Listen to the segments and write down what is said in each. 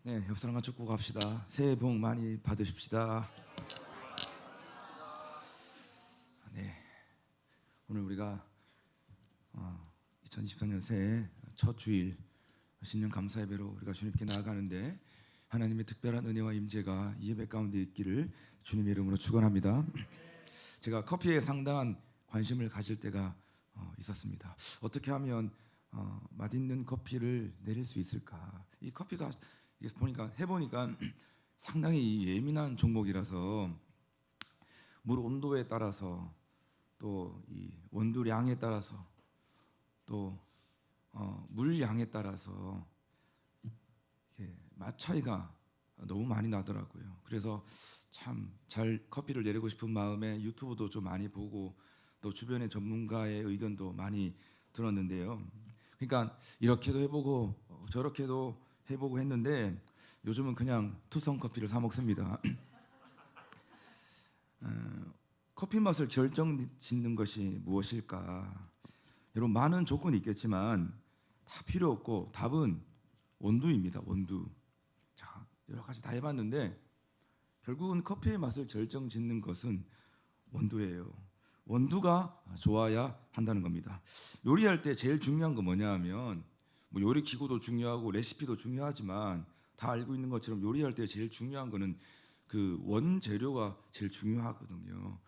네, 옆 사람과 축구 갑시다. 새해 복 많이 받으십시다. 네, 오늘 우리가 2024년 새해 첫 주일 신년 감사 예배로 우리가 주님께 나아가는데 하나님의 특별한 은혜와 임재가 이 예배 가운데 있기를 주님의 이름으로 축원합니다. 제가 커피에 상당한 관심을 가질 때가 있었습니다. 어떻게 하면 맛있는 커피를 내릴 수 있을까? 이 커피가 해보니까 상당히 예민한 종목이라서 물 온도에 따라서 또 이 원두량에 따라서 또 물량에 따라서 맛 차이가 너무 많이 나더라고요. 그래서 참 잘 커피를 내리고 싶은 마음에 유튜브도 좀 많이 보고 또 주변의 전문가의 의견도 많이 들었는데요. 그러니까 이렇게도 해보고 저렇게도 해보고 했는데 요즘은 그냥 투성 커피를 사 먹습니다. 커피 맛을 결정짓는 것이 무엇일까? 여러분, 많은 조건이 있겠지만 다 필요 없고 답은 원두입니다. 원두. 자, 여러 가지 다 해봤는데 결국은 커피의 맛을 결정짓는 것은 원두예요. 원두가 좋아야 한다는 겁니다. 요리할 때 제일 중요한 건 뭐냐 하면 뭐 요리 기구도 중요하고 레시피도 중요하지만 다 알고 있는 것처럼 요리할 때 제일 중요한 거는 그 원재료가 제일 중요하거든요.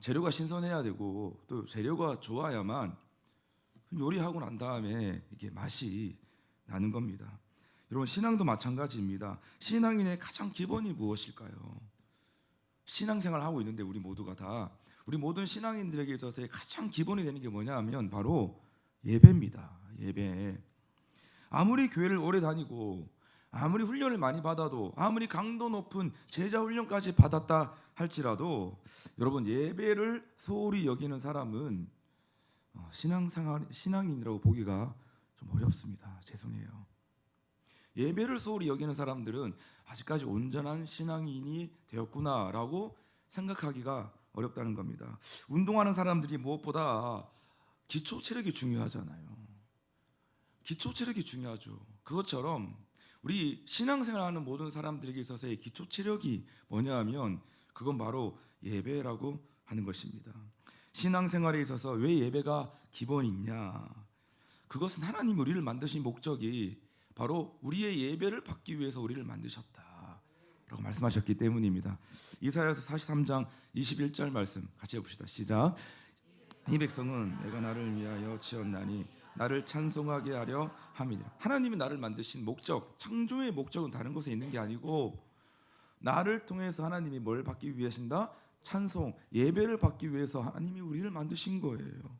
재료가 신선해야 되고 또 재료가 좋아야만 요리하고 난 다음에 이게 맛이 나는 겁니다. 여러분, 신앙도 마찬가지입니다. 신앙인의 가장 기본이 무엇일까요? 신앙생활 하고 있는데 우리 모든 신앙인들에게 있어서의 가장 기본이 되는 게 뭐냐 하면 바로 예배입니다. 예배. 아무리 교회를 오래 다니고 아무리 훈련을 많이 받아도 아무리 강도 높은 제자 훈련까지 받았다 할지라도 여러분, 예배를 소홀히 여기는 사람은 신앙인이라고 보기가 좀 어렵습니다. 죄송해요. 예배를 소홀히 여기는 사람들은 아직까지 온전한 신앙인이 되었구나라고 생각하기가 어렵다는 겁니다. 운동하는 사람들이 무엇보다 기초 체력이 중요하잖아요. 기초 체력이 중요하죠. 그것처럼 우리 신앙생활하는 모든 사람들에게 있어서의 기초 체력이 뭐냐 하면 그건 바로 예배라고 하는 것입니다. 신앙생활에 있어서 왜 예배가 기본이냐? 그것은 하나님이 우리를 만드신 목적이 바로 우리의 예배를 받기 위해서 우리를 만드셨다라고 말씀하셨기 때문입니다. 이사야서 43장 21절 말씀 같이 해봅시다. 시작. 이 백성은 내가 나를 위하여 지었나니 나를 찬송하게 하려 함이니라. 하나님이 나를 만드신 목적, 창조의 목적은 다른 곳에 있는 게 아니고 나를 통해서 하나님이 뭘 받기 위해신다? 찬송, 예배를 받기 위해서 하나님이 우리를 만드신 거예요.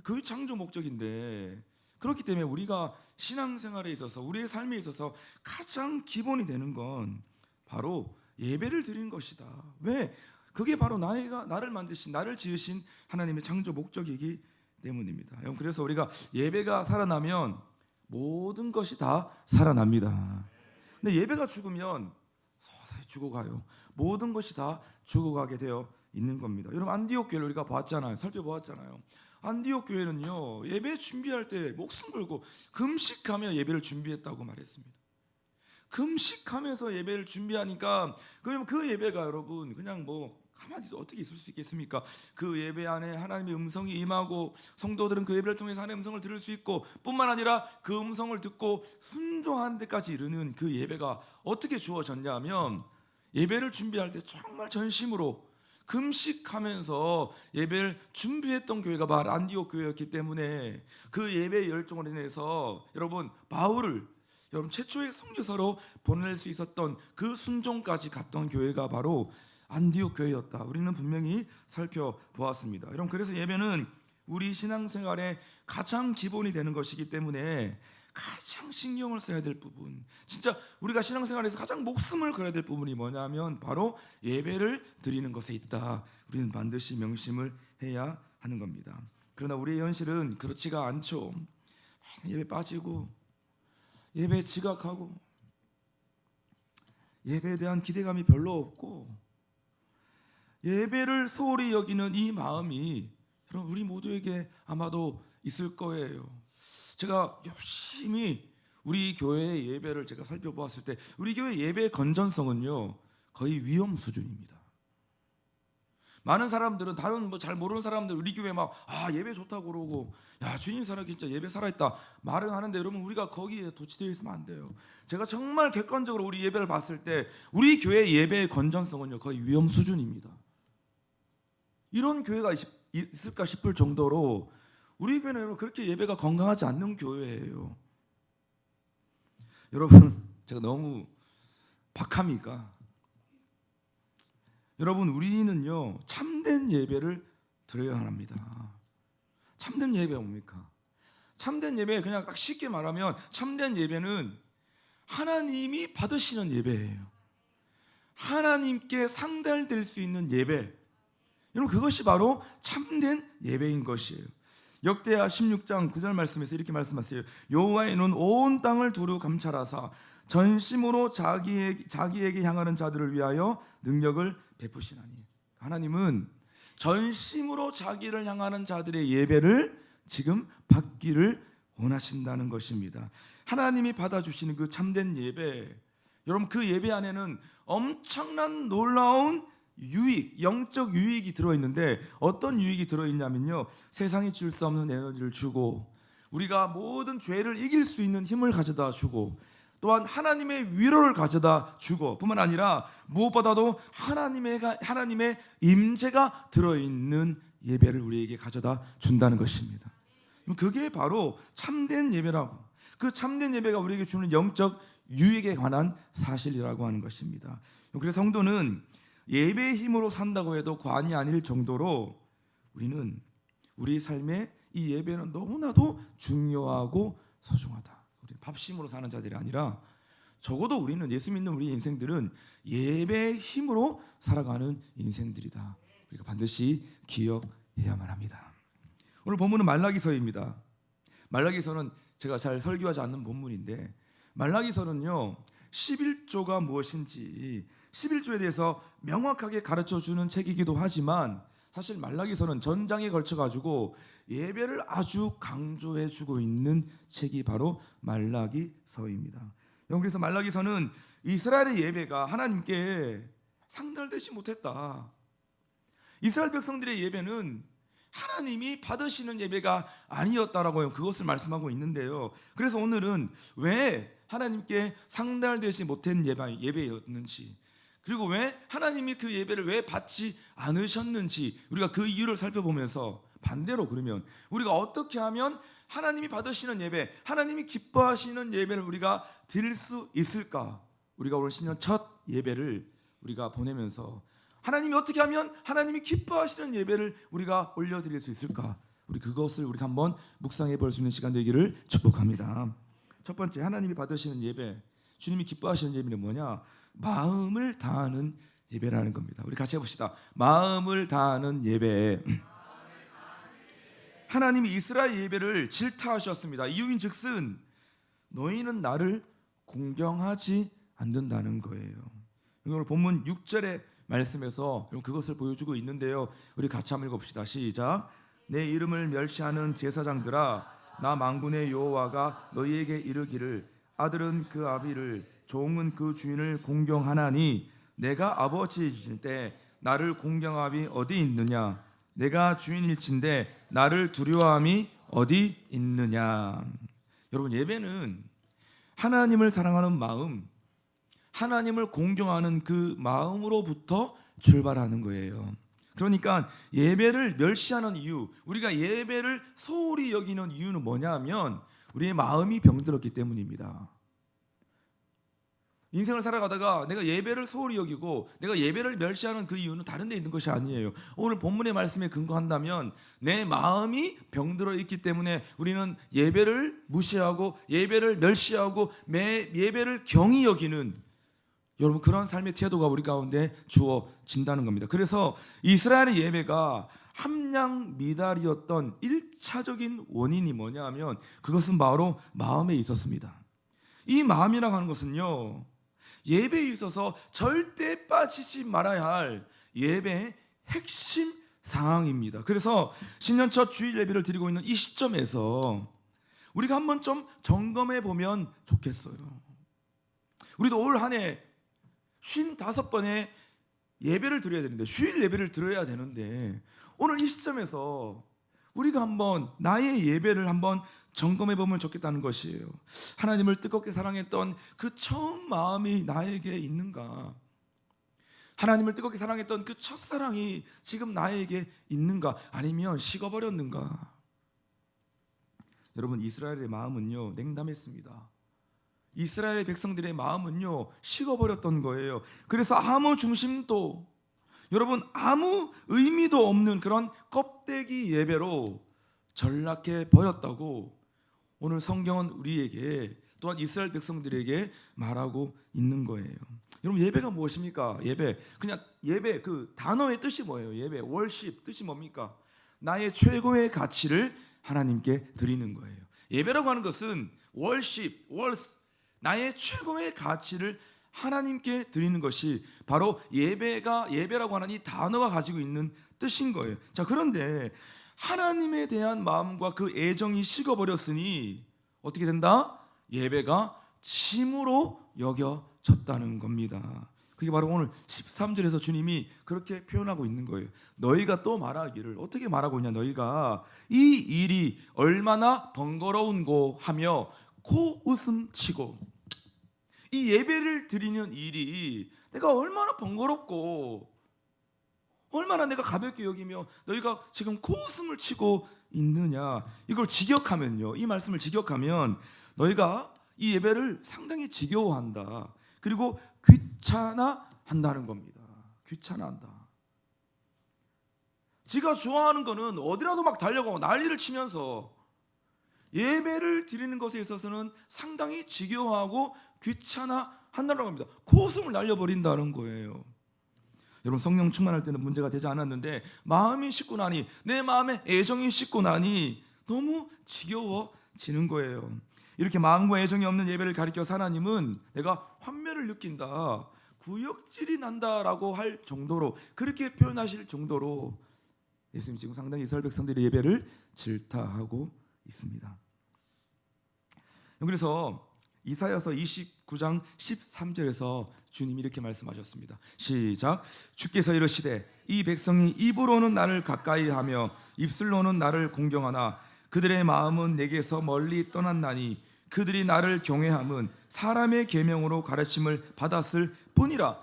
그게 창조 목적인데, 그렇기 때문에 우리가 신앙생활에 있어서 우리의 삶에 있어서 가장 기본이 되는 건 바로 예배를 드리는 것이다. 왜? 그게 바로 나를 만드신, 나를 지으신 하나님의 창조 목적이기 때문입니다. 여러분, 그래서 우리가 예배가 살아나면 모든 것이 다 살아납니다. 근데 예배가 죽으면 서서히 죽어가요. 모든 것이 다 죽어가게 되어 있는 겁니다. 여러분, 안디옥 교회를 우리가 살펴보았잖아요. 안디옥 교회는요, 예배 준비할 때 목숨 걸고 금식하며 예배를 준비했다고 말했습니다. 금식하면서 예배를 준비하니까 그러면 그 예배가 여러분 그냥 뭐 가만히 어떻게 있을 수 있겠습니까? 그 예배 안에 하나님의 음성이 임하고 성도들은 그 예배를 통해서 하나님의 음성을 들을 수 있고 뿐만 아니라 그 음성을 듣고 순종하는 데까지 이르는 그 예배가 어떻게 주어졌냐 하면 예배를 준비할 때 정말 전심으로 금식하면서 예배를 준비했던 교회가 바로 안디옥 교회였기 때문에 그 예배의 열정으로 인해서 여러분 최초의 선교사로 보낼 수 있었던 그 순종까지 갔던 교회가 바로 안디옥 교회였다. 우리는 분명히 살펴보았습니다. 여러분, 그래서 예배는 우리 신앙생활의 가장 기본이 되는 것이기 때문에 가장 신경을 써야 될 부분, 진짜 우리가 신앙생활에서 가장 목숨을 걸어야 될 부분이 뭐냐면 바로 예배를 드리는 것에 있다. 우리는 반드시 명심을 해야 하는 겁니다. 그러나 우리의 현실은 그렇지가 않죠. 예배 빠지고 예배에 지각하고 예배에 대한 기대감이 별로 없고 예배를 소홀히 여기는 이 마음이 우리 모두에게 아마도 있을 거예요. 제가 열심히 우리 교회의 예배를 제가 살펴보았을 때 우리 교회 예배의 건전성은요 거의 위험 수준입니다. 많은 사람들은 다른 잘 모르는 사람들 우리 교회 막 예배 좋다고 그러고 야 주님 살아 진짜 예배 살아있다 말은 하는데 여러분 우리가 거기에 도취되어 있으면 안 돼요. 제가 정말 객관적으로 우리 예배를 봤을 때 우리 교회 예배의 건전성은요 거의 위험 수준입니다. 이런 교회가 있을까 싶을 정도로 우리 교회는 그렇게 예배가 건강하지 않는 교회예요. 여러분 제가 너무 박합니까? 여러분 우리는요 참된 예배를 드려야 합니다. 참된 예배가 뭡니까? 참된 예배 그냥 딱 쉽게 말하면 참된 예배는 하나님이 받으시는 예배예요. 하나님께 상달될 수 있는 예배. 여러분 그것이 바로 참된 예배인 것이에요. 역대하 16장 9절 말씀에서 이렇게 말씀하세요. 여호와의 눈 온 땅을 두루 감찰하사 전심으로 자기에게 향하는 자들을 위하여 능력을 베푸시나니. 하나님은 전심으로 자기를 향하는 자들의 예배를 지금 받기를 원하신다는 것입니다. 하나님이 받아주시는 그 참된 예배, 여러분 그 예배 안에는 엄청난 놀라운 유익, 영적 유익이 들어있는데 어떤 유익이 들어있냐면요 세상이 줄 수 없는 에너지를 주고 우리가 모든 죄를 이길 수 있는 힘을 가져다 주고 또한 하나님의 위로를 가져다 주고 뿐만 아니라 무엇보다도 하나님의 임재가 들어있는 예배를 우리에게 가져다 준다는 것입니다. 그게 바로 참된 예배라고, 그 참된 예배가 우리에게 주는 영적 유익에 관한 사실이라고 하는 것입니다. 그래서 성도는 예배의 힘으로 산다고 해도 과언이 아닐 정도로 우리는 우리 삶에 이 예배는 너무나도 중요하고 소중하다. 우리는 밥심으로 사는 자들이 아니라 적어도 우리는 예수 믿는 우리 인생들은 예배의 힘으로 살아가는 인생들이다. 우리가 반드시 기억해야만 합니다. 오늘 본문은 말라기서입니다. 말라기서는 제가 잘 설교하지 않는 본문인데 말라기서는요 11조가 무엇인지 11조에 대해서 명확하게 가르쳐주는 책이기도 하지만 사실 말라기서는 전장에 걸쳐가지고 예배를 아주 강조해주고 있는 책이 바로 말라기서입니다. 그래서 말라기서는 이스라엘의 예배가 하나님께 상달되지 못했다. 이스라엘 백성들의 예배는 하나님이 받으시는 예배가 아니었다라고 그것을 말씀하고 있는데요. 그래서 오늘은 왜 하나님께 상달되지 못한 예배였는지, 그리고 왜 하나님이 그 예배를 왜 받지 않으셨는지 우리가 그 이유를 살펴보면서 반대로 그러면 우리가 어떻게 하면 하나님이 받으시는 예배, 하나님이 기뻐하시는 예배를 우리가 드릴 수 있을까? 우리가 오늘 신년 첫 예배를 우리가 보내면서 하나님이 어떻게 하면 하나님이 기뻐하시는 예배를 우리가 올려드릴 수 있을까? 우리 그것을 우리가 한번 묵상해 볼 수 있는 시간 되기를 축복합니다. 첫 번째, 하나님이 받으시는 예배, 주님이 기뻐하시는 예배는 뭐냐? 마음을 다하는 예배라는 겁니다. 우리 같이 해봅시다. 마음을 다하는 예배. 하나님이 이스라엘 예배를 질타하셨습니다. 이유인즉슨 너희는 나를 공경하지 않는다는 거예요. 오늘 본문 6절의 말씀에서 그것을 보여주고 있는데요. 우리 같이 한번 읽어봅시다. 시작. 내 이름을 멸시하는 제사장들아, 나 만군의 여호와가 너희에게 이르기를 아들은 그 아비를 종은 그 주인을 공경하나니 내가 아버지일 때 나를 공경함이 어디 있느냐? 내가 주인일진데 나를 두려워함이 어디 있느냐? 여러분, 예배는 하나님을 사랑하는 마음, 하나님을 공경하는 그 마음으로부터 출발하는 거예요. 그러니까 예배를 멸시하는 이유, 우리가 예배를 소홀히 여기는 이유는 뭐냐 하면 우리의 마음이 병들었기 때문입니다. 인생을 살아가다가 내가 예배를 소홀히 여기고 내가 예배를 멸시하는 그 이유는 다른 데 있는 것이 아니에요. 오늘 본문의 말씀에 근거한다면 내 마음이 병들어 있기 때문에 우리는 예배를 무시하고 예배를 멸시하고 예배를 경히 여기는, 여러분, 그런 삶의 태도가 우리 가운데 주어진다는 겁니다. 그래서 이스라엘의 예배가 함량미달이었던 1차적인 원인이 뭐냐 하면 그것은 바로 마음에 있었습니다. 이 마음이라고 하는 것은요, 예배에 있어서 절대 빠지지 말아야 할 예배의 핵심 상황입니다. 그래서 신년 첫 주일 예배를 드리고 있는 이 시점에서 우리가 한번 좀 점검해 보면 좋겠어요. 우리도 올 한 해 55번의 예배를 드려야 되는데, 주일 예배를 드려야 되는데, 오늘 이 시점에서 우리가 한번 나의 예배를 한번 점검해 보면 좋겠다는 것이에요. 하나님을 뜨겁게 사랑했던 그 처음 마음이 나에게 있는가? 하나님을 뜨겁게 사랑했던 그 첫사랑이 지금 나에게 있는가? 아니면 식어버렸는가? 여러분, 이스라엘의 마음은요, 냉담했습니다. 이스라엘 백성들의 마음은요, 식어버렸던 거예요. 그래서 아무 중심도, 여러분, 아무 의미도 없는 그런 껍데기 예배로 전락해 버렸다고 오늘 성경은 우리에게, 또한 이스라엘 백성들에게 말하고 있는 거예요. 여러분, 예배가 무엇입니까? 예배, 그냥 예배, 그 단어의 뜻이 뭐예요? 예배, 월십, 뜻이 뭡니까? 나의 최고의 가치를 하나님께 드리는 거예요. 예배라고 하는 것은 월십, 월스, 나의 최고의 가치를 하나님께 드리는 것이 바로 예배라고 하는 이 단어가 가지고 있는 뜻인 거예요. 자, 그런데 하나님에 대한 마음과 그 애정이 식어버렸으니 어떻게 된다? 예배가 짐으로 여겨졌다는 겁니다. 그게 바로 오늘 13절에서 주님이 그렇게 표현하고 있는 거예요. 너희가 또 말하기를, 어떻게 말하고 있냐? 너희가 이 일이 얼마나 번거로운고 하며 코웃음 치고, 이 예배를 드리는 일이 내가 얼마나 번거롭고 얼마나 내가 가볍게 여기며 너희가 지금 코웃음을 치고 있느냐, 이걸 직역하면요, 이 말씀을 직역하면 너희가 이 예배를 상당히 지겨워한다, 그리고 귀찮아한다는 겁니다. 귀찮아한다. 지가 좋아하는 거는 어디라도 막 달려가고 난리를 치면서 예배를 드리는 것에 있어서는 상당히 지겨워하고 귀찮아한다는 겁니다. 코웃음을 날려버린다는 거예요. 여러분, 성령 충만할 때는 문제가 되지 않았는데 마음이 식고 나니, 내 마음에 애정이 식고 나니 너무 지겨워지는 거예요. 이렇게 마음과 애정이 없는 예배를 가리켜서 하나님은 내가 환멸을 느낀다, 구역질이 난다라고 할 정도로, 그렇게 표현하실 정도로 예수님 지금 상당히 이스라엘 백성들의 예배를 질타하고 있습니다. 그래서 이사야서 29장 13절에서 주님이 이렇게 말씀하셨습니다. 시작. 주께서 이르시되 이 백성이 입으로는 나를 가까이하며 입술로는 나를 공경하나 그들의 마음은 내게서 멀리 떠났나니 그들이 나를 경외함은 사람의 계명으로 가르침을 받았을 뿐이라.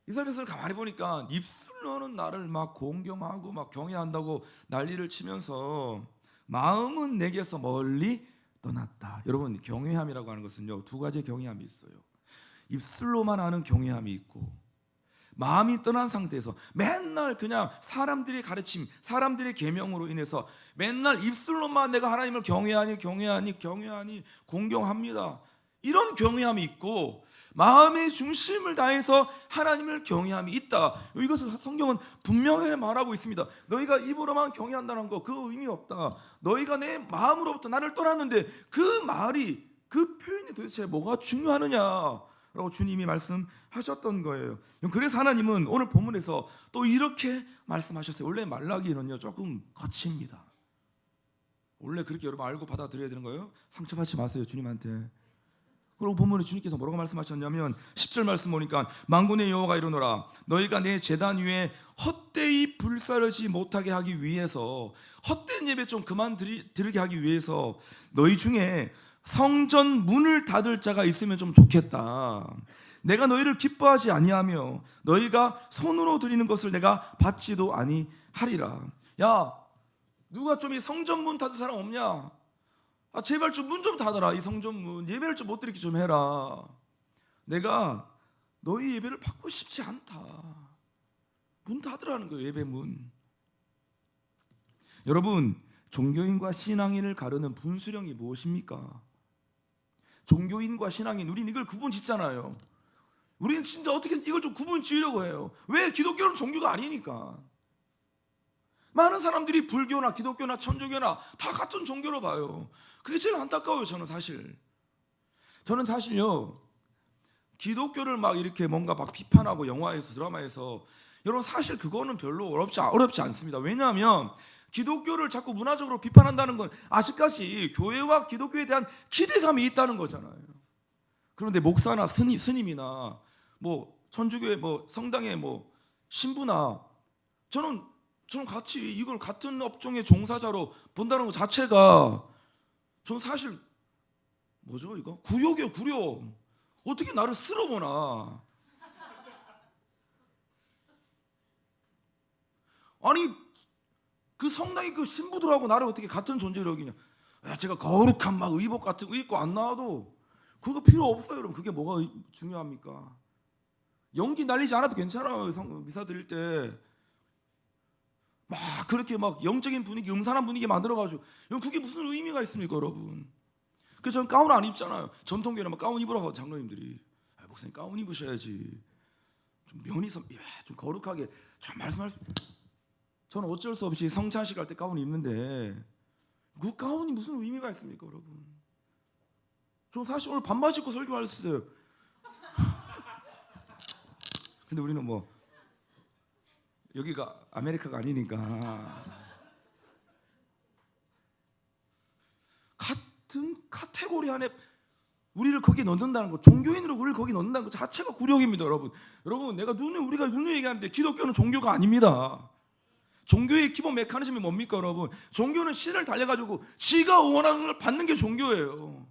이스라엘 백성을 가만히 보니까 입술로는 나를 막 공경하고 막 경외한다고 난리를 치면서 마음은 내게서 멀리 떠났다. 여러분, 경외함이라고 하는 것은요, 두 가지의 경외함이 있어요. 입술로만 하는 경외함이 있고, 마음이 떠난 상태에서 맨날 그냥 사람들의 가르침, 사람들의 계명으로 인해서 맨날 입술로만 내가 하나님을 경외하니 공경합니다, 이런 경외함이 있고, 마음의 중심을 다해서 하나님을 경외함이 있다. 이것을 성경은 분명히 말하고 있습니다. 너희가 입으로만 경외한다는 거, 그 의미 없다. 너희가 내 마음으로부터 나를 떠났는데 그 말이, 그 표현이 도대체 뭐가 중요하느냐라고 주님이 말씀하셨던 거예요. 그래서 하나님은 오늘 본문에서 또 이렇게 말씀하셨어요. 원래 말라기는요, 조금 거칩니다. 원래 그렇게 여러분 알고 받아들여야 되는 거예요. 상처받지 마세요, 주님한테. 그리고 본문에 주님께서 뭐라고 말씀하셨냐면 10절 말씀 보니까 만군의 여호와가 이르노라 너희가 내 제단 위에 헛되이 불사르지 못하게 하기 위해서, 헛된 예배 좀 그만 드리게 하기 위해서 너희 중에 성전 문을 닫을 자가 있으면 좀 좋겠다. 내가 너희를 기뻐하지 아니하며 너희가 손으로 드리는 것을 내가 받지도 아니하리라. 야, 누가 좀 이 성전 문 닫을 사람 없냐? 제발 좀 문 좀 닫아라. 이 성전문 예배를 좀 못 드리게 좀 해라. 내가 너희 예배를 받고 싶지 않다. 문 닫으라는 거예요, 예배 문. 여러분, 종교인과 신앙인을 가르는 분수령이 무엇입니까? 종교인과 신앙인, 우린 이걸 구분 짓잖아요. 우리는 진짜 어떻게 이걸 좀 구분 지으려고 해요. 왜? 기독교는 종교가 아니니까. 많은 사람들이 불교나 기독교나 천주교나 다 같은 종교로 봐요. 그게 제일 안타까워요. 저는 사실요, 기독교를 막 이렇게 뭔가 막 비판하고 영화에서 드라마에서, 여러분 사실 그거는 별로 어렵지 않습니다. 왜냐하면 기독교를 자꾸 문화적으로 비판한다는 건 아직까지 교회와 기독교에 대한 기대감이 있다는 거잖아요. 그런데 목사나 스님이나 뭐 천주교의 뭐 성당의 뭐 신부나 저는 같이 이걸 같은 업종의 종사자로 본다는 것 자체가 저는 사실 뭐죠 이거? 굴욕이에요, 굴욕. 어떻게 나를 쓸어보나. 아니 그 성당의 그 신부들하고 나를 어떻게 같은 존재로 여기냐. 야, 제가 거룩한 막 의복 같은 거 입고 안 나와도 그거 필요 없어요. 여러분 그게 뭐가 중요합니까? 연기 날리지 않아도 괜찮아요. 미사 드릴 때 막 그렇게 막 영적인 분위기, 음산한 분위기 만들어가지고 그게 무슨 의미가 있습니까, 여러분? 그래서 저는 가운 안 입잖아요. 전통교회는 막 가운 입으라고 장로님들이. 목사님 가운 입으셔야지. 좀 면이서 좀 거룩하게 좀 말씀할 수. 저는 어쩔 수 없이 성찬식 할 때 가운 입는데 그 가운이 무슨 의미가 있습니까, 여러분? 저 사실 오늘 반바지 입고 설교했어요. 근데 우리는 뭐 여기가 아메리카가 아니니까 같은 카테고리 안에 우리를 거기에 넣는다는 거, 종교인으로 우리를 거기에 넣는다는 것 자체가 굴욕입니다, 여러분. 여러분, 우리가 눈을 얘기하는데 기독교는 종교가 아닙니다. 종교의 기본 메커니즘이 뭡니까, 여러분? 종교는 신을 달려가지고 지가 원하는 걸 받는 게 종교예요.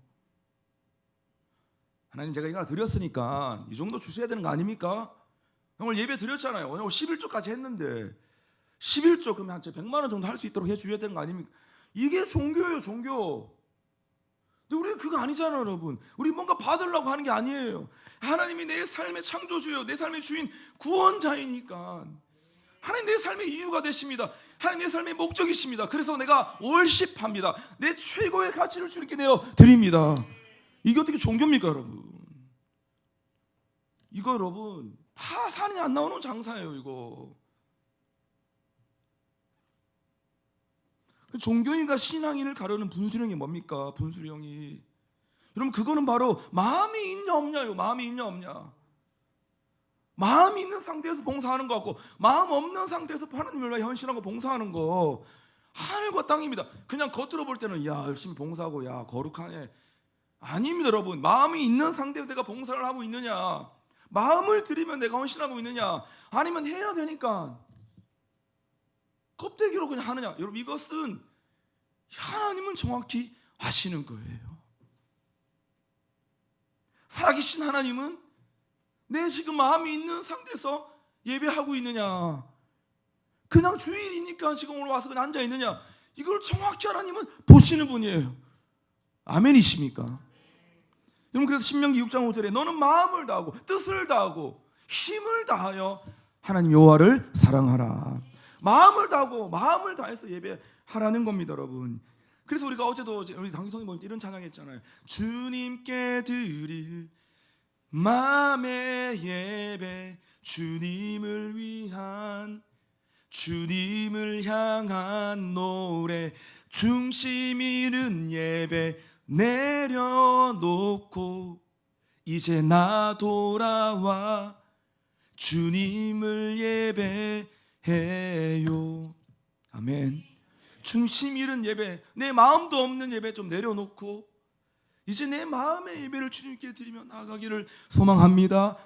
하나님, 제가 이거 드렸으니까 이 정도 주셔야 되는 거 아닙니까? 오늘 예배 드렸잖아요. 오늘 11조까지 했는데 11조 그러면 한 100만 원 정도 할 수 있도록 해주셔야 되는 거 아닙니까? 이게 종교예요, 종교. 근데 우리는 그거 아니잖아요, 여러분. 우리 뭔가 받으려고 하는 게 아니에요. 하나님이 내 삶의 창조주요, 내 삶의 주인, 구원자이니까 하나님 내 삶의 이유가 되십니다. 하나님 내 삶의 목적이십니다. 그래서 내가 월십합니다. 내 최고의 가치를 주님께 내어 드립니다. 이게 어떻게 종교입니까, 여러분? 이거 여러분 다 산이 안 나오는 장사예요, 이거. 종교인과 신앙인을 가르는 분수령이 뭡니까? 분수령이. 여러분 그거는 바로 마음이 있냐 없냐요. 마음이 있냐 없냐. 마음이 있는 상태에서 봉사하는 거 같고 마음 없는 상태에서 하나님을 위해 헌신하고 봉사하는 거 하늘과 땅입니다. 그냥 겉으로 볼 때는 야 열심히 봉사하고 야 거룩하네. 아닙니다, 여러분. 마음이 있는 상태에서 내가 봉사를 하고 있느냐, 마음을 들이면 내가 헌신하고 있느냐, 아니면 해야 되니까 껍데기로 그냥 하느냐. 여러분 이것은 하나님은 정확히 아시는 거예요. 살아계신 하나님은 내 지금 마음이 있는 상태에서 예배하고 있느냐, 그냥 주일이니까 지금 오늘 와서 그냥 앉아 있느냐, 이걸 정확히 하나님은 보시는 분이에요. 아멘이십니까? 여러분 그래서 신명기 6장 5절에 너는 마음을 다하고 뜻을 다하고 힘을 다하여 하나님 여호와를 사랑하라. 마음을 다하고 마음을 다해서 예배하라는 겁니다, 여러분. 그래서 우리가 어제도 우리 강기성이 볼 때 이런 찬양했잖아요. 주님께 드릴 마음의 예배, 주님을 위한, 주님을 향한 노래, 중심 잃은 예배 내려놓고 이제 나 돌아와 주님을 예배해요. 아멘. 중심 잃은 예배, 내 마음도 없는 예배 좀 내려놓고 이제 내 마음의 예배를 주님께 드리며 나아가기를 소망합니다.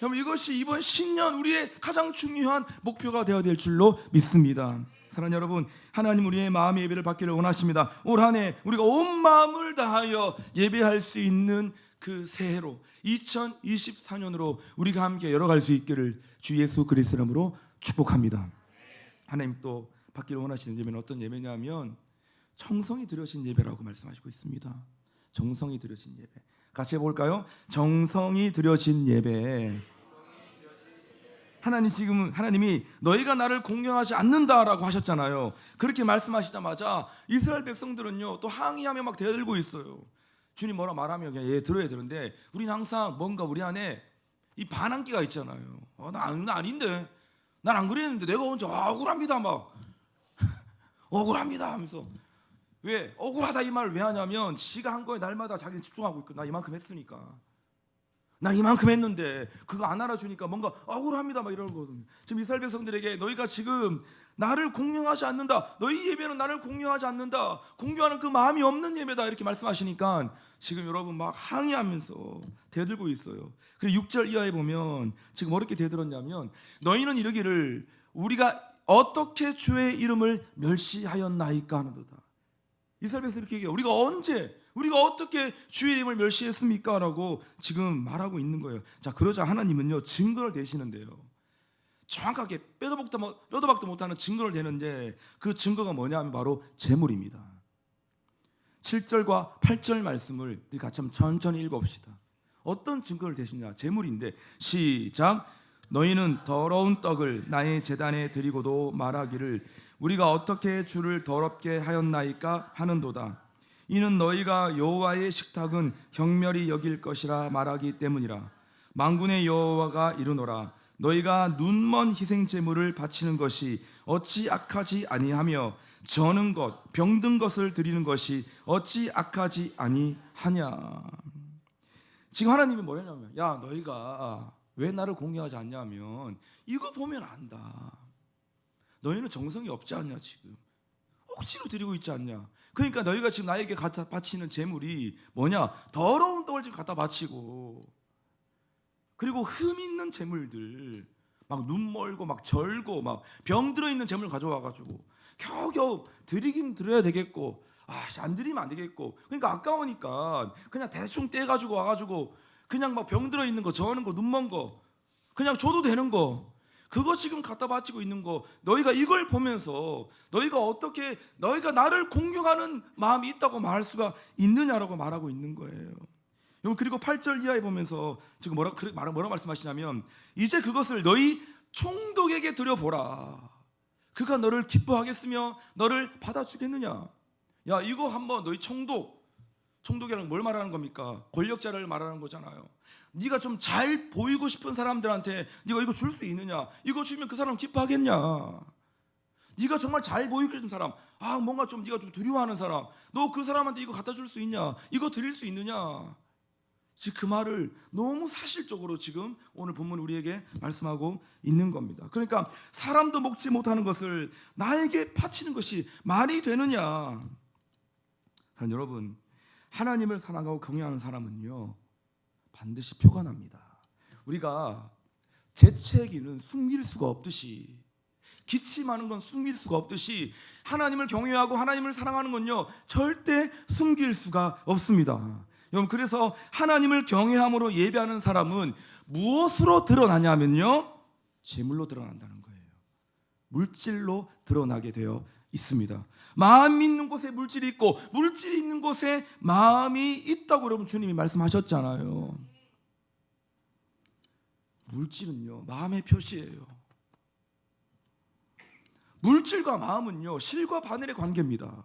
여러분 이것이 이번 신년 우리의 가장 중요한 목표가 되어야 될 줄로 믿습니다. 사랑하는 여러분, 하나님 우리의 마음의 예배를 받기를 원하십니다. 올 한 해 우리가 온 마음을 다하여 예배할 수 있는 그 새해로 2024년으로 우리가 함께 열어갈 수 있기를 주 예수 그리스도 이름으로 축복합니다. 하나님 또 받기를 원하시는 예배는 어떤 예배냐면 정성이 들여진 예배라고 말씀하시고 있습니다. 정성이 들여진 예배. 같이 해볼까요? 정성이 들여진 예배. 하나님이 너희가 나를 공경하지 않는다라고 하셨잖아요. 그렇게 말씀하시자마자 이스라엘 백성들은요 또 항의하며 막 대들고 있어요. 주님 뭐라 말하면 그냥 예 들어야 되는데 우리는 항상 뭔가 우리 안에 이 반항기가 있잖아요. 나 아닌데, 난 안 그랬는데 내가 언제 억울합니다 막 억울합니다 하면서. 왜 억울하다 이 말을 왜 하냐면 지가 한 거에 날마다 자기는 집중하고 있고 나 이만큼 했으니까. 난 이만큼 했는데 그거 안 알아주니까 뭔가 억울합니다 막 이러는 거거든요. 지금 이스라엘 백성들에게 너희가 지금 나를 공경하지 않는다, 너희 예배는 나를 공경하지 않는다, 공경하는 그 마음이 없는 예배다 이렇게 말씀하시니까 지금 여러분 막 항의하면서 대들고 있어요. 그리고 6절 이하에 보면 지금 어떻게 대들었냐면 너희는 이르기를 우리가 어떻게 주의 이름을 멸시하였나이까 하는도다. 이스라엘 백성이 이렇게 얘기해요. 우리가 어떻게 주의 이름을 멸시했습니까? 라고 지금 말하고 있는 거예요. 자, 그러자 하나님은요 증거를 대시는데요, 정확하게 빼도 박도 못하는 증거를 대는데 그 증거가 뭐냐면 바로 제물입니다. 7절과 8절 말씀을 같이 한번 천천히 읽어봅시다. 어떤 증거를 대시냐? 제물인데 시작. 너희는 더러운 떡을 나의 제단에 드리고도 말하기를 우리가 어떻게 주를 더럽게 하였나이까 하는도다. 이는 너희가 여호와의 식탁은 경멸히 여길 것이라 말하기 때문이라. 만군의 여호와가 이르노라. 너희가 눈먼 희생 제물을 바치는 것이 어찌 악하지 아니하며 저는 것 병든 것을 드리는 것이 어찌 악하지 아니하냐. 지금 하나님이 뭐냐면, 야 너희가 왜 나를 공경하지 않냐면 이거 보면 안다. 너희는 정성이 없지 않냐, 지금 억지로 드리고 있지 않냐. 그러니까 너희가 지금 나에게 갖다 바치는 제물이 뭐냐, 더러운 떡을 지금 갖다 바치고, 그리고 흠 있는 제물들, 막 눈 멀고 막 절고 막 병 들어있는 제물 가져와가지고 겨우겨우 드리긴 드려야 되겠고, 안 드리면 안 되겠고, 그러니까 아까우니까 그냥 대충 떼가지고 와가지고 그냥 막 병 들어있는 거, 저는 거, 눈 먼 거 그냥 줘도 되는 거, 그거 지금 갖다 바치고 있는 거, 너희가 이걸 보면서 너희가 나를 공경하는 마음이 있다고 말할 수가 있느냐라고 말하고 있는 거예요. 그리고 8절 이하에 보면서 지금 뭐라 말씀하시냐면 이제 그것을 너희 총독에게 드려보라. 그가 너를 기뻐하겠으며 너를 받아주겠느냐. 야, 이거 한번 너희 총독이라는 뭘 말하는 겁니까? 권력자를 말하는 거잖아요. 네가 좀 잘 보이고 싶은 사람들한테 네가 이거 줄 수 있느냐? 이거 주면 그 사람 기뻐하겠냐? 네가 정말 잘 보이고 싶은 사람, 뭔가 좀 네가 좀 두려워하는 사람, 너 그 사람한테 이거 갖다 줄 수 있냐? 이거 드릴 수 있느냐? 지금 그 말을 너무 사실적으로 지금 오늘 본문이 우리에게 말씀하고 있는 겁니다. 그러니까 사람도 먹지 못하는 것을 나에게 바치는 것이 말이 되느냐? 사랑 여러분, 하나님을 사랑하고 경외하는 사람은요 반드시 표가 납니다. 우리가 재채기는 숨길 수가 없듯이, 기침하는 건 숨길 수가 없듯이 하나님을 경외하고 하나님을 사랑하는 건요 절대 숨길 수가 없습니다. 여러분, 그래서 하나님을 경외함으로 예배하는 사람은 무엇으로 드러나냐면요 제물로 드러난다는 거예요. 물질로 드러나게 되어 있습니다. 마음이 있는 곳에 물질이 있고 물질이 있는 곳에 마음이 있다고 여러분 주님이 말씀하셨잖아요. 물질은요 마음의 표시예요. 물질과 마음은요 실과 바늘의 관계입니다.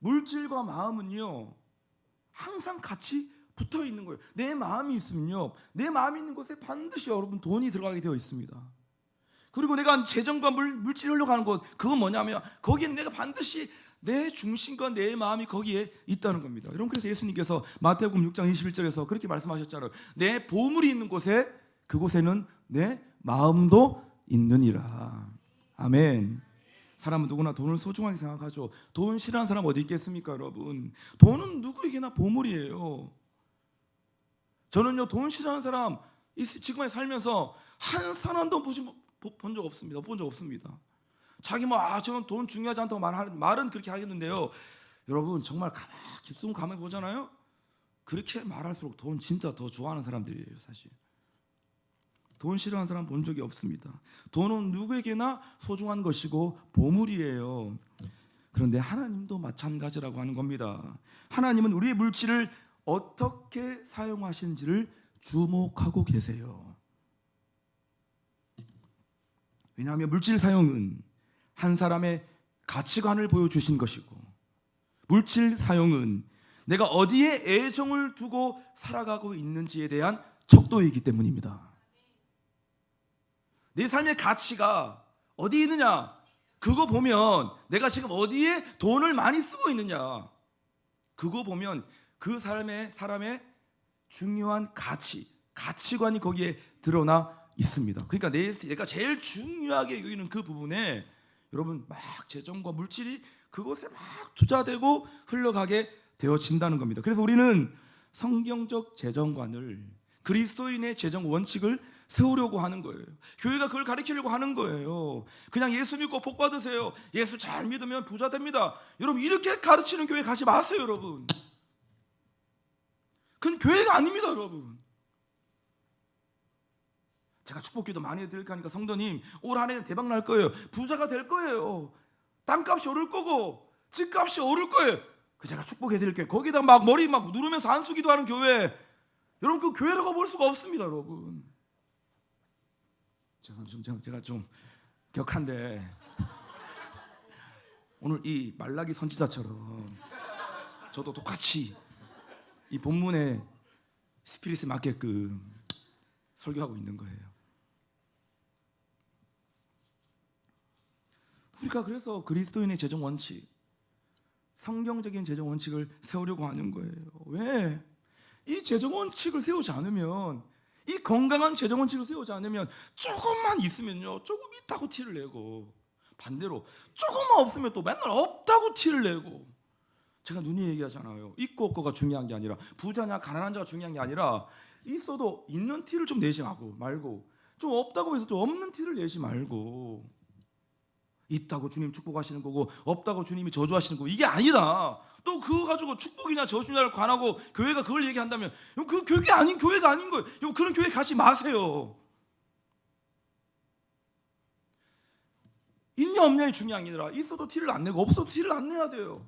물질과 마음은요 항상 같이 붙어 있는 거예요. 내 마음이 있으면요 내 마음이 있는 곳에 반드시 여러분 돈이 들어가게 되어 있습니다. 그리고 내가 재정과 물질을 흘려가는 것, 그건 뭐냐면 거기에 내가 반드시 내 중심과 내 마음이 거기에 있다는 겁니다. 여러분, 그래서 예수님께서 마태복음 6장 21절에서 그렇게 말씀하셨잖아요. 내 보물이 있는 곳에 그곳에는 내 마음도 있느니라. 아멘. 사람은 누구나 돈을 소중하게 생각하죠. 돈 싫어하는 사람 어디 있겠습니까, 여러분? 돈은 누구에게나 보물이에요. 저는요 돈 싫어하는 사람 지금에 살면서 한 사람도 본 적 없습니다. 자기 저는 돈 중요하지 않다고 말은 그렇게 하겠는데요. 여러분 정말 깊숙이 가만히 보잖아요. 그렇게 말할수록 돈 진짜 더 좋아하는 사람들이에요. 사실 돈 싫어하는 사람 본 적이 없습니다. 돈은 누구에게나 소중한 것이고 보물이에요. 그런데 하나님도 마찬가지라고 하는 겁니다. 하나님은 우리의 물질을 어떻게 사용하시는지를 주목하고 계세요. 왜냐하면 물질 사용은 한 사람의 가치관을 보여주신 것이고, 물질 사용은 내가 어디에 애정을 두고 살아가고 있는지에 대한 척도이기 때문입니다. 내 삶의 가치가 어디에 있느냐, 그거 보면 내가 지금 어디에 돈을 많이 쓰고 있느냐, 그거 보면 그 사람의 중요한 가치관이 거기에 드러나 있습니다. 그러니까 내가 제일 중요하게 여기는 그 부분에 여러분 막 재정과 물질이 그것에 막 투자되고 흘러가게 되어진다는 겁니다. 그래서 우리는 성경적 재정관을, 그리스도인의 재정 원칙을 세우려고 하는 거예요. 교회가 그걸 가르치려고 하는 거예요. 그냥 예수 믿고 복 받으세요, 예수 잘 믿으면 부자 됩니다, 여러분 이렇게 가르치는 교회 가지 마세요. 여러분, 그건 교회가 아닙니다. 여러분, 제가 축복기도 많이 드릴 거니까 성도님 올 한해는 대박 날 거예요. 부자가 될 거예요. 땅값이 오를 거고 집값이 오를 거예요. 그 제가 축복해 드릴게요. 거기다 막 머리 막 누르면서 안수기도 하는 교회, 여러분 그 교회라고 볼 수가 없습니다. 여러분, 제가 좀 격한데 오늘 이 말라기 선지자처럼 저도 똑같이 이 본문의 스피릿에 맞게끔 설교하고 있는 거예요. 우리가 그래서 그리스도인의 재정 원칙, 성경적인 재정 원칙을 세우려고 하는 거예요. 왜? 이 재정 원칙을 세우지 않으면, 이 건강한 재정 원칙을 세우지 않으면 조금만 있으면요 조금 있다고 티를 내고, 반대로 조금만 없으면 또 맨날 없다고 티를 내고. 제가 눈이 얘기하잖아요. 있고 없고가 중요한 게 아니라, 부자냐 가난한 자가 중요한 게 아니라, 있어도 있는 티를 좀 내지 말고, 좀 없다고 해서 좀 없는 티를 내지 말고, 있다고 주님 축복하시는 거고 없다고 주님이 저주하시는 거고, 이게 아니다. 또 그거 가지고 축복이냐 저주냐를 관하고 교회가 그걸 얘기한다면 그 교회가 아닌 거예요. 그런 교회 가지 마세요. 있냐 없냐이 중요한 게 아니라, 있어도 티를 안 내고 없어도 티를 안 내야 돼요.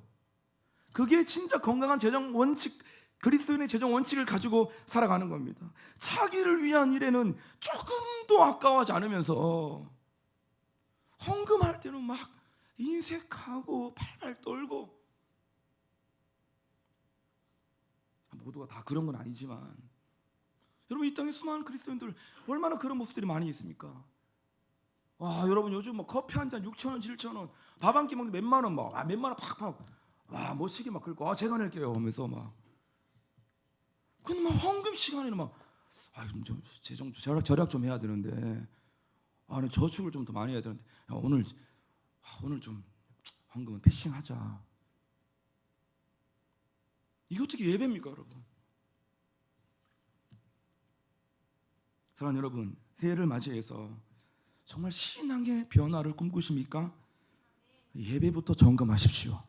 그게 진짜 건강한 재정 원칙, 그리스도인의 재정 원칙을 가지고 살아가는 겁니다. 자기를 위한 일에는 조금도 아까워하지 않으면서 헌금할 때는 막 인색하고 팔팔 떨고, 모두가 다 그런 건 아니지만 여러분, 이 땅에 수많은 그리스도인들 얼마나 그런 모습들이 많이 있습니까? 와, 여러분 요즘 뭐 커피 한 잔 6,000원, 7,000원, 밥 한 끼 먹는데 몇만 원, 몇만 원 팍팍, 멋지게 막 긁고, 제가 낼게요 하면서 막. 근데 막 헌금 시간에는 막 좀 재정 절약 좀 해야 되는데, 저축을 좀 더 많이 해야 되는데, 오늘 좀 헌금은 패싱하자. 이게 어떻게 예배입니까, 여러분? 사랑하는 여러분, 새해를 맞이해서 정말 신앙의 변화를 꿈꾸십니까? 예배부터 점검하십시오.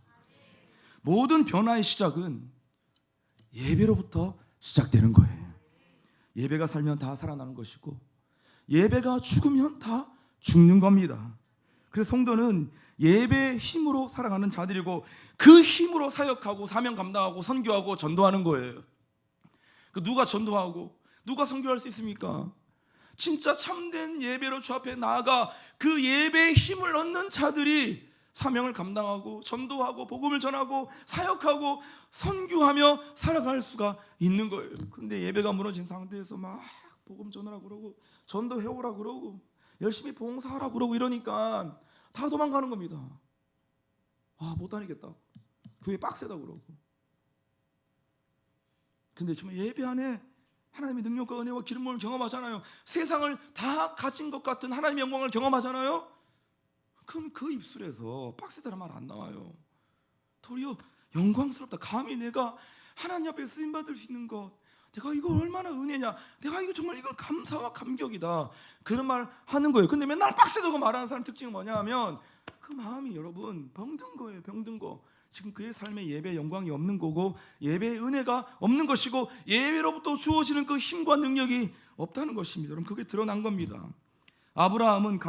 모든 변화의 시작은 예배로부터 시작되는 거예요. 예배가 살면 다 살아나는 것이고, 예배가 죽으면 다 죽는 겁니다. 그래서 성도는 예배의 힘으로 살아가는 자들이고, 그 힘으로 사역하고 사명 감당하고 선교하고 전도하는 거예요. 누가 전도하고 누가 선교할 수 있습니까? 진짜 참된 예배로 주 앞에 나아가 그 예배에 힘을 얻는 자들이 사명을 감당하고 전도하고 복음을 전하고 사역하고 선교하며 살아갈 수가 있는 거예요. 근데 예배가 무너진 상태에서 막 복음 전하라고 그러고 전도해오라고 그러고 열심히 봉사하라고 그러고 이러니까 다 도망가는 겁니다. 못 다니겠다, 교회 빡세다 그러고. 근데 정말 예배 안에 하나님의 능력과 은혜와 기름부음을 경험하잖아요. 세상을 다 가진 것 같은 하나님의 영광을 경험하잖아요. 그럼 그 입술에서 빡세다는 말 안 나와요. 도리어 영광스럽다. 감히 내가 하나님 앞에 쓰임받을 수 있는 것, 내가 이거 얼마나 은혜냐, 내가 이거 정말 이건 감사와 감격이다, 그런 말 하는 거예요. 근데 맨날 빡세다고 말하는 사람 특징은 뭐냐 하면, 그 마음이 여러분 병든 거예요. 병든 거. 지금 그의 삶에 예배의 영광이 없는 거고, 예배의 은혜가 없는 것이고, 예배로부터 주어지는 그 힘과 능력이 없다는 것입니다. 여러분, 그게 드러난 겁니다. 아브라함은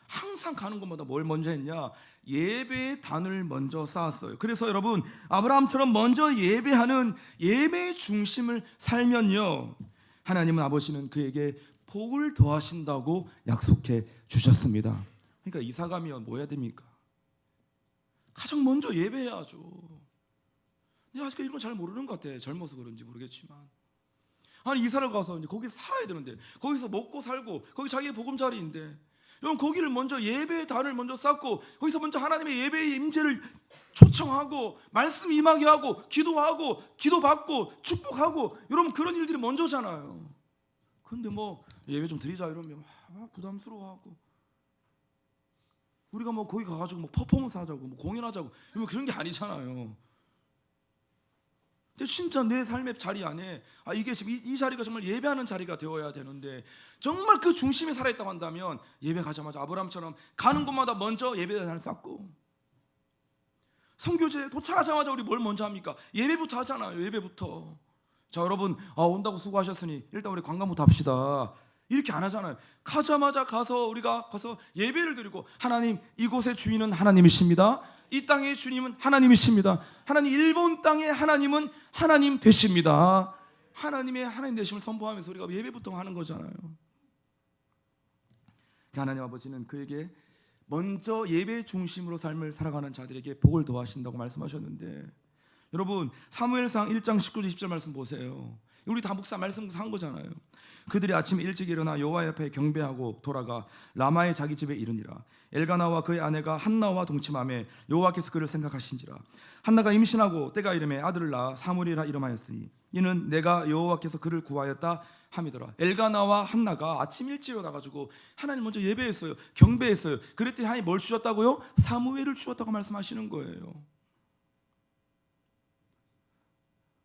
항상 가는 곳마다 뭘 먼저 했냐? 예배의 단을 먼저 쌓았어요. 그래서 여러분, 아브라함처럼 먼저 예배하는 예배의 중심을 살면요, 하나님은 아버지는 그에게 복을 더하신다고 약속해 주셨습니다. 그러니까 이사 가면 뭐 해야 됩니까? 가장 먼저 예배해야죠. 내가 아직까지 이런 거 잘 모르는 것 같아. 젊어서 그런지 모르겠지만. 이사를 가서 이제 거기서 살아야 되는데, 거기서 먹고 살고, 거기 자기의 보금자리인데, 여러분 거기를 먼저 예배의 단을 먼저 쌓고 거기서 먼저 하나님의 예배의 임재를 초청하고 말씀 임하게 하고 기도하고 기도받고 축복하고 여러분 그런 일들이 먼저잖아요. 근데 뭐 예배 좀 드리자 이러면 부담스러워하고 우리가 뭐 거기 가가지고 뭐 퍼포먼스 하자고 뭐 공연하자고 이러면 그런 게 아니잖아요. 근데 진짜 내 삶의 자리 안에 이게 지금 이 자리가 정말 예배하는 자리가 되어야 되는데 정말 그 중심에 살아있다고 한다면 예배 가자마자 아브라함처럼 가는 곳마다 먼저 예배단을 쌓고 선교제 도착하자마자 우리 뭘 먼저 합니까? 예배부터 하잖아요. 예배부터. 자 여러분 온다고 수고하셨으니 일단 우리 관광부터 합시다. 이렇게 안 하잖아요. 가자마자 우리가 가서 예배를 드리고 하나님 이곳의 주인은 하나님이십니다. 이 땅의 주님은 하나님이십니다. 하나님 일본 땅의 하나님은 하나님 되십니다. 하나님의 하나님 되심을 선포하면서 우리가 예배부터 하는 거잖아요. 하나님 아버지는 그에게 먼저 예배 중심으로 삶을 살아가는 자들에게 복을 더하신다고 말씀하셨는데 여러분 사무엘상 1장 19절 20절 말씀 보세요. 우리 다 목사 말씀 한 거잖아요. 그들이 아침에 일찍 일어나 여호와 앞에 경배하고 돌아가 라마의 자기 집에 이르니라. 엘가나와 그의 아내가 한나와 동침하며 여호와께서 그를 생각하신지라. 한나가 임신하고 때가 이름에 아들을 낳아 사무엘이라 이름하였으니 이는 내가 여호와께서 그를 구하였다 함이더라. 엘가나와 한나가 아침 일찍 일어나가지고 하나님 먼저 예배했어요. 경배했어요. 그랬더니 하나님 뭘 주셨다고요? 사무엘을 주셨다고 말씀하시는 거예요.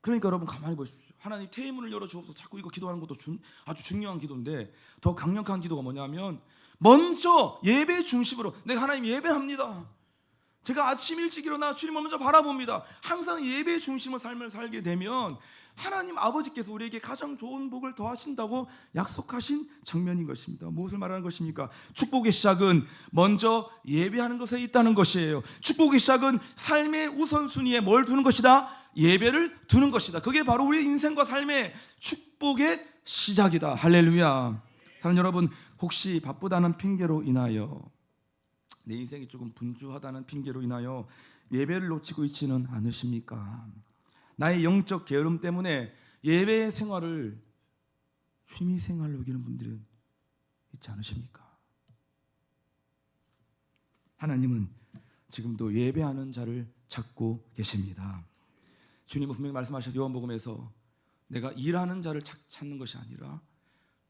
그러니까 여러분 가만히 보십시오. 하나님 태의문을 열어주옵소서 자꾸 이거 기도하는 것도 아주 중요한 기도인데 더 강력한 기도가 뭐냐면 먼저 예배 중심으로 내가 하나님 예배합니다. 제가 아침 일찍 일어나 주님을 먼저 바라봅니다. 항상 예배 중심의 삶을 살게 되면 하나님 아버지께서 우리에게 가장 좋은 복을 더하신다고 약속하신 장면인 것입니다. 무엇을 말하는 것입니까? 축복의 시작은 먼저 예배하는 것에 있다는 것이에요. 축복의 시작은 삶의 우선순위에 뭘 두는 것이다? 예배를 두는 것이다. 그게 바로 우리 인생과 삶의 축복의 시작이다. 할렐루야. 사랑하는 여러분, 혹시 바쁘다는 핑계로 인하여 내 인생이 조금 분주하다는 핑계로 인하여 예배를 놓치고 있지는 않으십니까? 나의 영적 게으름 때문에 예배 생활을 취미 생활로 여기는 분들은 있지 않으십니까? 하나님은 지금도 예배하는 자를 찾고 계십니다. 주님은 분명히 말씀하셔서 요한복음에서 내가 일하는 자를 찾는 것이 아니라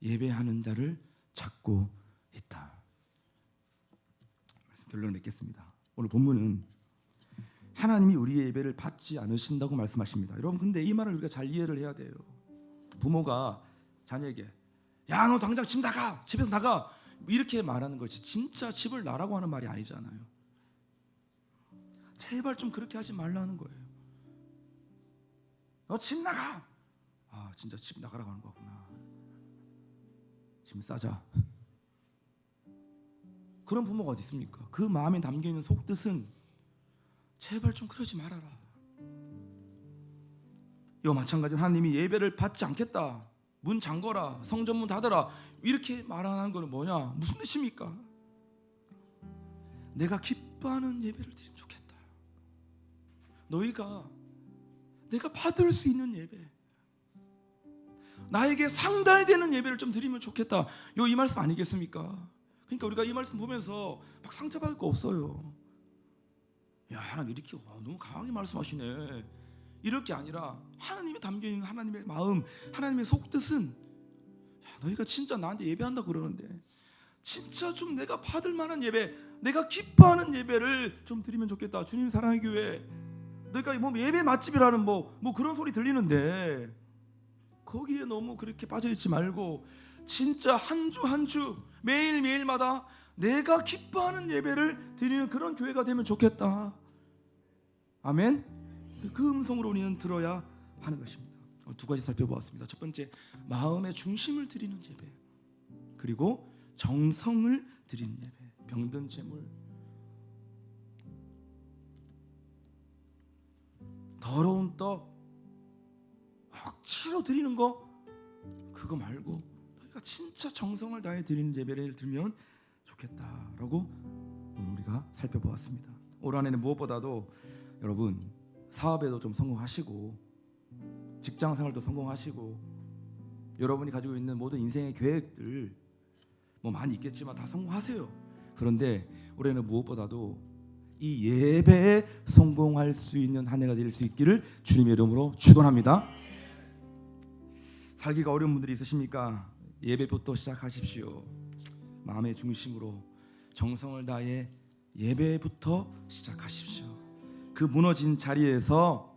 예배하는 자를 찾고 있다. 결론을 맺겠습니다. 오늘 본문은 하나님이 우리의 예배를 받지 않으신다고 말씀하십니다. 여러분 근데 이 말을 우리가 잘 이해를 해야 돼요. 부모가 자녀에게 야 너 당장 집 나가, 집에서 나가 이렇게 말하는 것이 진짜 집을 나라고 하는 말이 아니잖아요. 제발 좀 그렇게 하지 말라는 거예요. 너 집 나가. 아 진짜 집 나가라고 하는 거구나. 짐 싸자. 그런 부모가 어디 있습니까? 그 마음에 담겨있는 속뜻은 제발 좀 그러지 말아라. 이와 마찬가지로 하나님이 예배를 받지 않겠다, 문 잠궈라, 성전문 닫아라 이렇게 말하는 거는 뭐냐? 무슨 뜻입니까? 내가 기뻐하는 예배를 드리면 좋겠다. 너희가 내가 받을 수 있는 예배, 나에게 상달되는 예배를 좀 드리면 좋겠다. 이 말씀 아니겠습니까? 그러니까 우리가 이 말씀 보면서 막 상처받을 거 없어요. 야 하나님 이렇게 너무 강하게 말씀하시네 이럴 게 아니라 하나님이 담겨있는 하나님의 마음, 하나님의 속뜻은 야, 너희가 진짜 나한테 예배한다고 그러는데 진짜 좀 내가 받을 만한 예배, 내가 기뻐하는 예배를 좀 드리면 좋겠다. 주님 사랑의 교회, 너희가 뭐 예배 맛집이라는 뭐 그런 소리 들리는데 거기에 너무 그렇게 빠져있지 말고 진짜 한 주 한 주 매일매일마다 내가 기뻐하는 예배를 드리는 그런 교회가 되면 좋겠다. 아멘. 그 음성으로 우리는 들어야 하는 것입니다. 두 가지 살펴보았습니다. 첫 번째, 마음의 중심을 드리는 예배, 그리고 정성을 드리는 예배, 병든 제물, 더러운 떡 억지로 드리는 거 그거 말고 너희가 진짜 정성을 다해 드리는 예배를 드리면 좋겠다라고 오늘 우리가 살펴보았습니다. 올 한해는 무엇보다도 여러분 사업에도 좀 성공하시고 직장생활도 성공하시고 여러분이 가지고 있는 모든 인생의 계획들 뭐 많이 있겠지만 다 성공하세요. 그런데 올해는 무엇보다도 이 예배에 성공할 수 있는 한 해가 될 수 있기를 주님의 이름으로 축원합니다. 살기가 어려운 분들이 있으십니까? 예배부터 시작하십시오. 마음의 중심으로 정성을 다해 예배부터 시작하십시오. 그 무너진 자리에서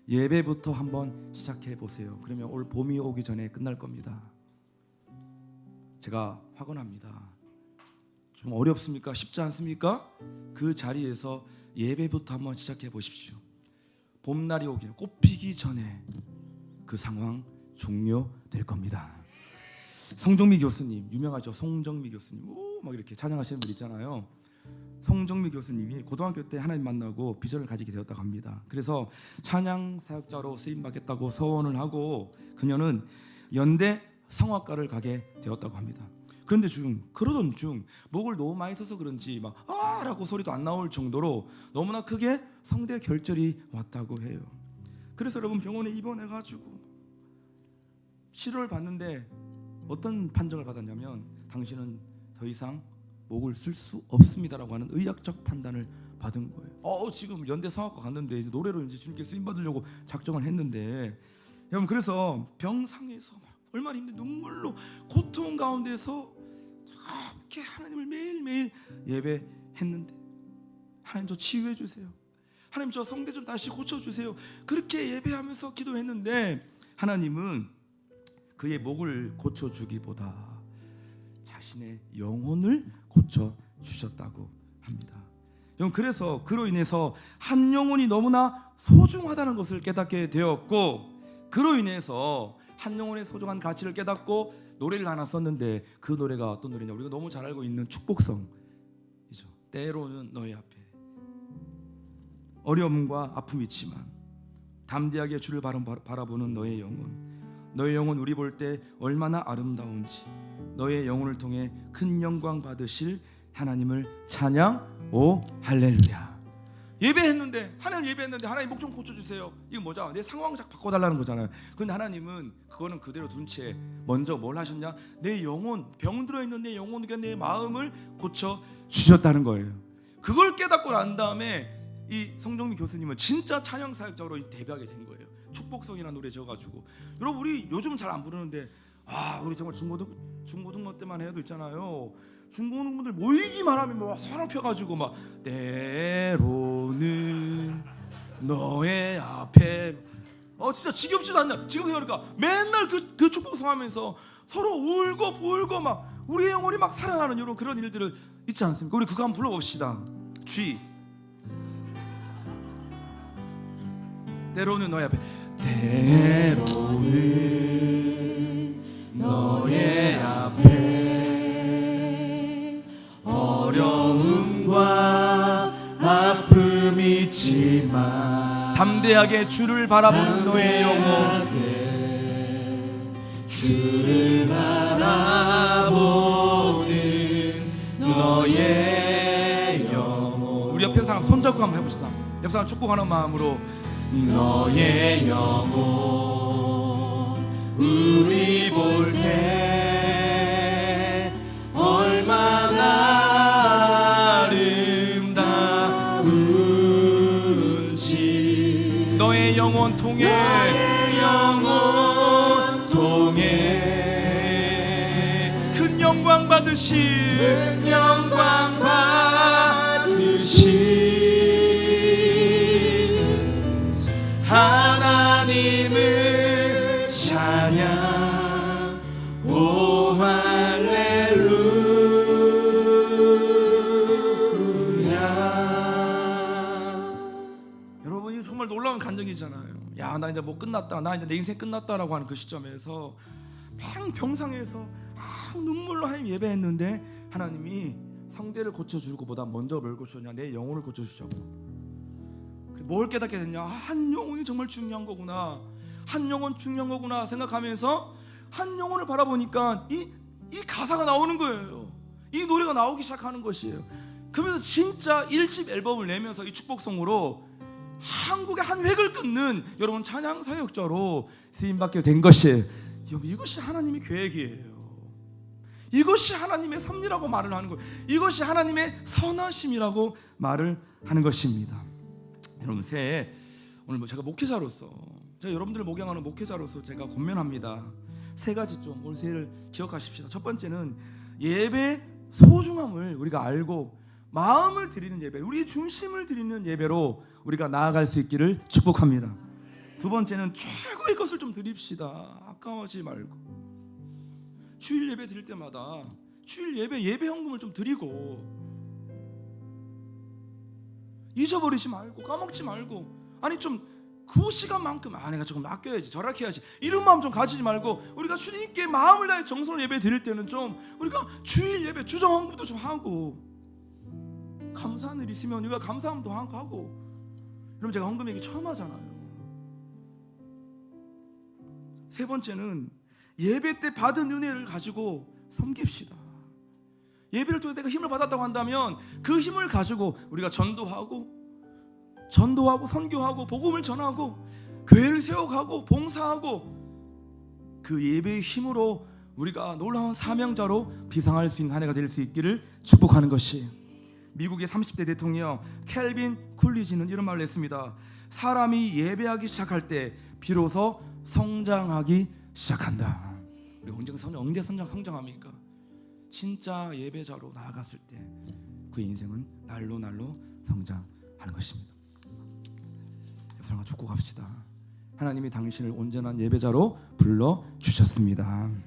예배부터 한번 시작해 보세요. 그러면 올 봄이 오기 전에 끝날 겁니다. 제가 확언합니다. 좀 어렵습니까? 쉽지 않습니까? 그 자리에서 예배부터 한번 시작해 보십시오. 봄날이 오기, 꽃 피기 전에 그 상황 종료될 겁니다. 성정미 교수님, 유명하죠? 송정미 교수님, 막 이렇게 찬양하시는 분 있잖아요. 송정미 교수님이 고등학교 때 하나님 만나고 비전을 가지게 되었다고 합니다. 그래서 찬양 사역자로 쓰임 받겠다고 서원을 하고 그녀는 연대 성악과를 가게 되었다고 합니다. 그런데 그러던 중 목을 너무 많이 써서 그런지 막 라고 소리도 안 나올 정도로 너무나 크게 성대 결절이 왔다고 해요. 그래서 여러분 병원에 입원해가지고 치료를 받는데 어떤 판정을 받았냐면 당신은 더 이상 목을 쓸 수 없습니다라고 하는 의학적 판단을 받은 거예요. 지금 연대 성악과 갔는데 이제 노래로 이제 주님께 쓰임 받으려고 작정을 했는데, 여러분 그래서 병상에서 막 얼마나 힘든 눈물로 고통 가운데서 이렇게 하나님을 매일매일 예배했는데, 하나님 저 치유해 주세요, 하나님 저 성대 좀 다시 고쳐주세요, 그렇게 예배하면서 기도했는데 하나님은 그의 목을 고쳐주기보다 자신의 영혼을 고쳐주셨다고 합니다. 여러분 그래서 그로 인해서 한 영혼이 너무나 소중하다는 것을 깨닫게 되었고, 그로 인해서 한 영혼의 소중한 가치를 깨닫고 노래를 하나 썼는데, 그 노래가 어떤 노래냐, 우리가 너무 잘 알고 있는 축복성이죠. 때로는 너의 앞에 어려움과 아픔이 있지만 담대하게 주를 바라보는 너의 영혼 우리 볼 때 얼마나 아름다운지, 너의 영혼을 통해 큰 영광 받으실 하나님을 찬양. 오 할렐루야. 예배했는데 하나님 목 좀 고쳐주세요. 이거 뭐죠? 내 상황 바꿔달라는 거잖아요. 그런데 하나님은 그거는 그대로 둔 채 먼저 뭘 하셨냐? 내 영혼, 병들어 있는 내 영혼, 그러니까 내 마음을 고쳐주셨다는 거예요. 그걸 깨닫고 난 다음에 이 성정미 교수님은 진짜 찬양 사역자로 데뷔하게 된 거예요. 축복성이라는 노래 지어가지고. 여러분 우리 요즘 잘 안 부르는데 우리 정말 중고등부 때만 해도 있잖아요. 중고등부들 모이기만 하면 막 사람 펴가지고 막 때로는 너의 앞에 진짜 지겹지도 않냐. 지금 생각하니까 맨날 그 축복성 하면서 서로 울고 막 우리의 영혼이 막 살아나는 이런 그런 일들을 있지 않습니까? 우리 그거 한번 불러봅시다. 때로는 너의 앞에, 때로는 너의 앞에 어려움과 아픔이 있지만 담대하게 주를 바라보는 너의 영혼, 주를 바라보는 너의 영혼. 우리 옆에 사람 손잡고 한번 해봅시다. 옆 사람 축복하는 마음으로 너의 영혼 우리 볼 때 얼마나 아름다운지, 너의 영혼 통해 큰 영광 받으신 하나님을 찬양. 오 할렐루야. 여러분 이거 정말 놀라운 간증이잖아요. 야, 나 이제 뭐 끝났다, 나 이제 내 인생 끝났다라고 하는 그 시점에서 병상에서 눈물로 하나님 예배했는데 하나님이 성대를 고쳐줄 것보다 먼저 뭘 고쳐주냐? 내 영혼을 고쳐주셨고, 뭘 깨닫게 됐냐? 한 영혼이 정말 중요한 거구나, 한 영혼 중요한 거구나 생각하면서 한 영혼을 바라보니까 이 가사가 나오는 거예요. 이 노래가 나오기 시작하는 것이에요. 그러면서 진짜 1집 앨범을 내면서 이 축복성으로 한국의 한 획을 끊는 여러분 찬양 사역자로 쓰임받게 된 것이에요. 이것이 하나님의 계획이에요. 이것이 하나님의 섭리라고 말을 하는 거예요. 이것이 하나님의 선하심이라고 말을 하는 것입니다. 여러분, 새해 오늘 제가 목회자로서, 제가 여러분들을 목양하는 목회자로서 제가 권면합니다. 세 가지 좀 올 새해를 기억하십시다. 첫 번째는 예배 소중함을 우리가 알고 마음을 드리는 예배, 우리 중심을 드리는 예배로 우리가 나아갈 수 있기를 축복합니다. 두 번째는 최고의 것을 좀 드립시다. 아까워하지 말고 주일 예배 드릴 때마다 주일 예배 헌금을 좀 드리고 잊어버리지 말고 까먹지 말고, 아니 좀 그 시간만큼 내가 조금 아껴야지, 절약해야지 이런 마음 좀 가지지 말고, 우리가 주님께 마음을 다해 정성으로 예배 드릴 때는 좀 우리가 주일 예배 주정 헌금도 좀 하고, 감사한 일 있으면 우리가 감사함도 하고. 여러분, 제가 헌금 얘기 처음 하잖아요. 세 번째는 예배 때 받은 은혜를 가지고 섬깁시다. 예배를 통해 내가 힘을 받았다고 한다면 그 힘을 가지고 우리가 전도하고 선교하고 복음을 전하고 교회를 세워가고 봉사하고, 그 예배의 힘으로 우리가 놀라운 사명자로 비상할 수 있는 한 해가 될 수 있기를 축복하는 것이, 미국의 30대 대통령 켈빈 쿨리지는 이런 말을 했습니다. 사람이 예배하기 시작할 때 비로소 성장하기 시작한다. 우리가 언제 성장합니까? 진짜 예배자로 나아갔을 때 그 인생은 날로 성장하는 것입니다. 여러분, 축복합시다. 하나님이 당신을 온전한 예배자로 불러주셨습니다.